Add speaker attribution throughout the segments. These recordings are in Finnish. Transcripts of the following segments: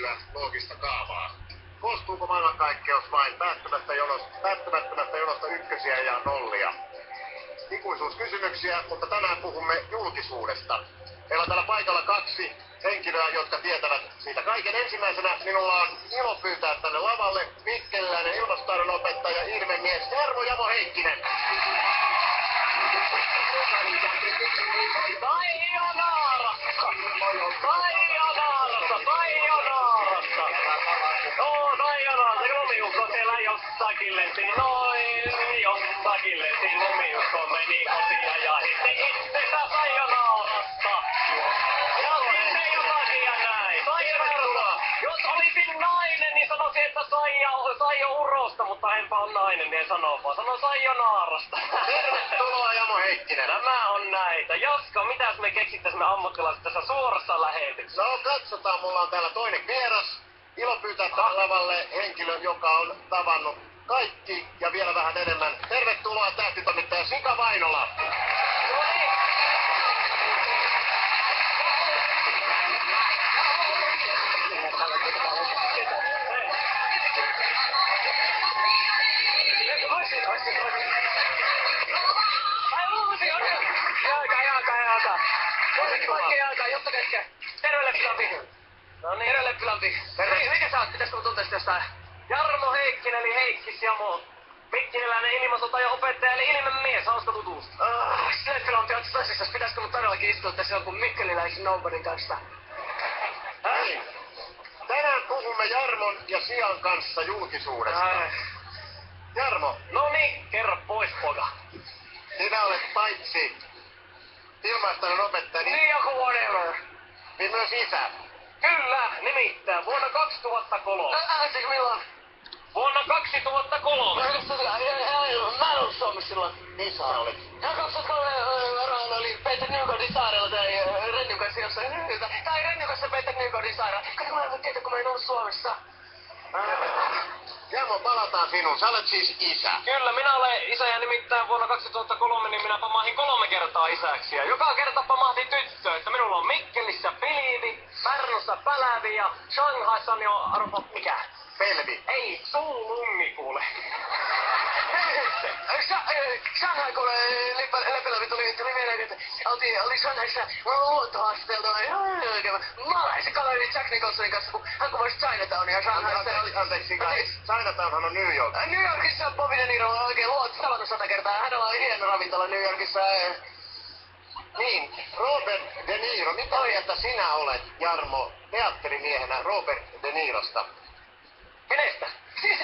Speaker 1: selkeää loogista kaavaa. Koostuuko maailmankaikkeus vain päättymättömästä jonosta ykkösiä ja nollia? Ikuisuuskysymyksiä, mutta tänään puhumme julkisuudesta. Meillä on täällä paikalla kaksi henkilöä, jotka tietävät siitä kaiken. Ensimmäisenä minulla on ilo pyytää tänne lavalle pitkällinen ilmastotaidon opettaja, ilmemies Jarmo Jamo Heikkinen. Sayonarassa! No, sayonarassa, lumiukko siellä jossakin lensi noin. Jossakin lensi lumiukko, meni kotiin ja hitti itsensä sayonarassa. Ja se jotakin ja näin. Sayonarassa! Jos olisin nainen, niin sanoisin, että sai jo urosta, mutta enpä on nainen, niin sano vaan. Sano sayonarasta. Tervetuloa Jamo Heikkinen. Nämä on näitä. Jaska, mitäs me keksittäisimme ammattilaiset tässä suorassa lähetyksessä? No katsotaan, mulla on täällä toinen vieras. Ilo pyytää tähän lavalle henkilö, joka on tavannut kaikki ja vielä vähän enemmän. Tervetuloa tähtitoimittaja Sika Vainola. Terve Leppilampi. No niin. Terve Leppilampi. Mikä sä oot? Pitäisikö mun tuntea jostain? Jarmo Heikkinen eli Heikkis Jamo. Mikkineläinen ilmasotaja opettaja eli ilmemies. Hauska tutustua. Leppilampi, ootko tosissas? Pitäisikö mun todellakin istua tässä jonkun mikkeliläisen nobodyn kanssa? Hei. Tänään puhumme Jarmon ja Sian kanssa julkisuudesta. Jarmo. No niin, kerro pois poika. Sinä olet paitsi ilmaistainen opettaja, niin joku whatever. Niin myös isä. Kyllä, nimittäin vuonna 2003. Anteeksi, milloin? Vuonna 2003. Mä en ollut Suomessa silloin. Missä sä olit? Ja 2003 varmaan oli Peter Nygårdin saarella tai Rennyn kanssa jossain. Tai Rennyn kanssa Peter Nygårdin saarella. Kato, mä en voi tietää, kun mä en ollut Suomessa. Jamo, palataan sinuun. Sä olet siis isä. Kyllä, minä olen isä ja nimittäin vuonna 2003 niin minä pamahtin 3 kertaa isäksi. Ja joka kerta pamahtin tyttö, että minulla on Mikkelissä Piliivi, Pärnussa Pälävi ja Shanghaissa on jo, arvo, mikä? Pelvi. Ei, suulummi kuule. Shanghai kuule, Leppilampi tuli mieleen, että oli Shanghaissa luontohaasteelta. Maalaisen kaveri Jack Nicholsonin kanssa, kun hän kuvasi Chinatownia Shanghaissa. Anteeksi, Chinatownhan on New York. New Yorkissa on Bobby De Niro oikein tavannut 100 kertaa. Hänellä on hieno ravintola New Yorkissa. Niin, Robert De Niro. Mitä oli, että sinä olet, Jarmo, teatterimiehenä Robert De Nirosta? Kenestä? Siis,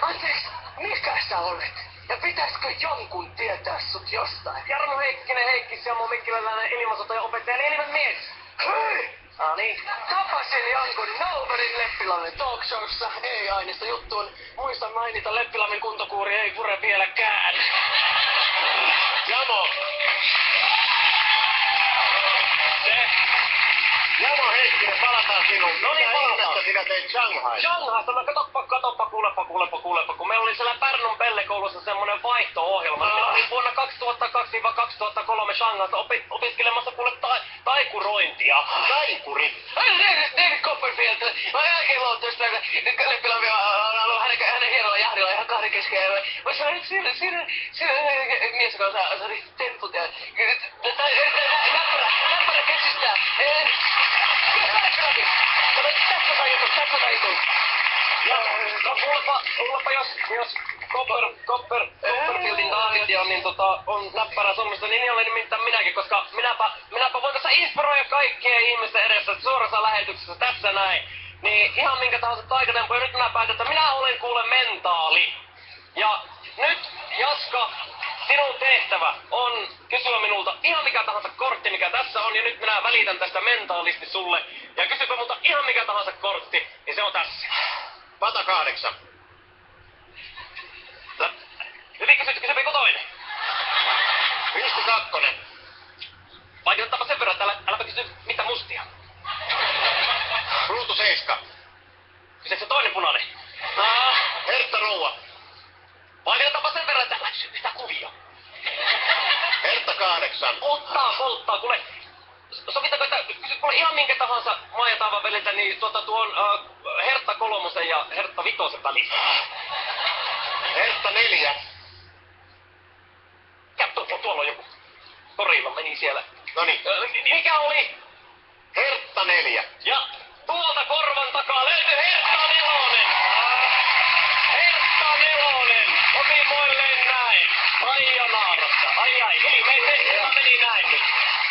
Speaker 1: anteeksi, mikä sä olet? Ja pitäisikö jonkun tietää sut jostain? Jarmo Heikkinen, Heikkis Jamo Mikkiläinen ilmasotaja opettaja, eli mies. Hei! Niin. Tapasin jonkun Nobodyn Leppilammin talkshowssa. Ei aineesta juttuun. Muistan mainita, Leppilammin kuntokuuri ei pure vieläkään. Jamo! Jamo Heikkinen, palataan sinuun. No niin, palataan. Sinä teit Shanghai. Shanghaista, no katoppa, kuulepa. Kun meillä oli siellä Pärnun pellekoulussa semmonen vaihto-ohjelma. Se oli vuonna 2002-2003 Shanghaista opiskelemassa kuule taikurointia. Taikuri? David Copperfield. Mä oon jälkeen luottuista, että Leppilampi on ollut hänen hienolla jahdilla ihan kahden kesken. Mä sanoin, siinä mies, joka osaa temput ja... Läppärä keksistää. Ja kuulepa jos Copperfieldin David on, niin on näppärä sommista, niin olen nimittäin minäkin, koska minäpä voin tässä inspiroida kaikkien ihmisten edessä suorassa lähetyksessä tässä näin. Niin ihan minkä tahansa taikatempo, ja nyt minä päätän, että minä olen kuule mentaali. Ja nyt, Jaska, sinun tehtävä on kysyä minulta ihan mikä tahansa kortti, mikä tässä on, ja nyt minä välitän tästä mentaalisti sulle. Ja kysypä multa ihan mikä tahansa kortti, niin se on tässä. Pata 8. Hyvin kysypä toinen. Risti 2. Vaikeutetaanpa sen verran, että äläpä kysy mitä mustia. Ruutu 7. Kysyks se toinen punainen? Hertta Rouva. Vaikeutetaanpa sen verran, että älä kysy sitä kuvia. Hertta 8. Polttaa, kuule. Sovitaanko, että kysy kuule ihan minkä tahansa maajataavan väliltä, niin tuon Hertta kolmosen ja Hertta vitosen välissä.
Speaker 2: Hertta 4.
Speaker 1: Tuolla on joku. Torilla meni siellä.
Speaker 2: Noniin.
Speaker 1: Mikä oli?
Speaker 2: Hertta 4.
Speaker 1: Ja tuolta korvan takaa löytyi Hertta 4. Hertta 4. Opimoilleen näin. Ai ja naarasta. Ai ilmeisesti meni näin nyt.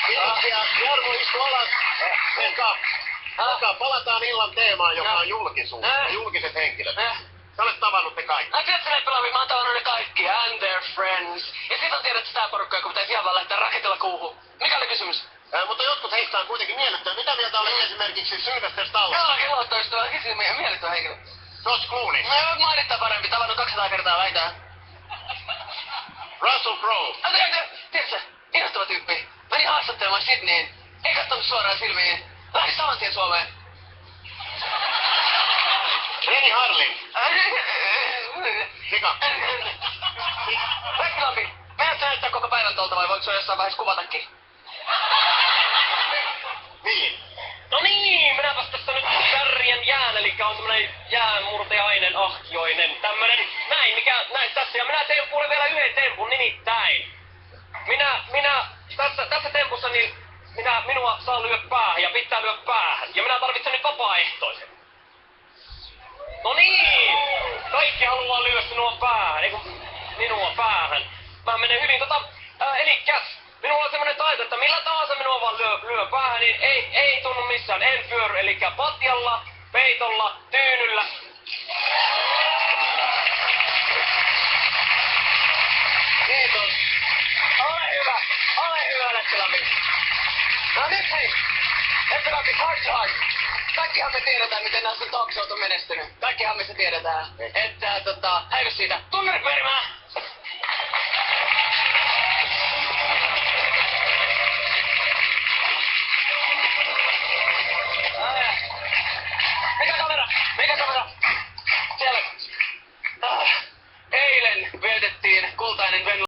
Speaker 2: Kiitoksia. Jarmo, istu alas. Palataan illan teemaan, joka on julkisuus. Julkiset henkilöt. Sä olet tavannut ne kaikki.
Speaker 1: Tiedätkö ne pelaavia? Mä oon tavannut ne kaikki. And their friends. Ja sit on tiedät sitä porukkaa, kun pitäisi ihan vaan lähteä raketella kuuhun. Mikä oli kysymys?
Speaker 2: Mutta jotkut heistä on kuitenkin miellyttävä. Mitä mieltä olet esimerkiksi Sylvester Stallone?
Speaker 1: Kelloittoistuva. Miellyttävä henkilö.
Speaker 2: George Clooney.
Speaker 1: Mainittaa parempi. Tavannut 200 kertaa väitään.
Speaker 2: Russell Crowe.
Speaker 1: Tiedätkö? Innostava tyyppi. Meni haastattelemaan Sydneyin. Ei kattonut suoraan silmiin. Lähti saman tien Suomeen.
Speaker 2: Renny Harlin. Mika.
Speaker 1: Väkilampi. Meidät näyttää koko päivän tuolta vai voiko se jossain vaiheessa kuvatakin?
Speaker 2: Niin.
Speaker 1: No niin, minäpäs tässä nyt Kärjen jään, eli on semmonen jäänmurtajainen, ahkioinen, tämmönen, näin tässä, ja minä teen kuule vielä yhden tempun, nimittäin. Tässä tempussa niin, minua saa lyödä päähän, ja pitää lyödä päähän, ja minä tarvitsen nyt vapaaehtoisen. No niin, kaikki haluaa lyödä minua päähän. Mä menen hyvin, elikkäs, minulla on semmonen taito, että millä tahansa minua vaan lyö päähän, niin ei tunnu missään. En pyöry, elikkä patjalla, peitolla, tyynyllä. Kiitos. Ole hyvä, Lettilampi. No nyt hei, Lettilampi, heart to heart. Kaikkihan me tiedetään, miten nämä sun talkshowt on menestynyt. Kaikkihan me se tiedetään. Että häivy siitä. Tunnurit Merimaa!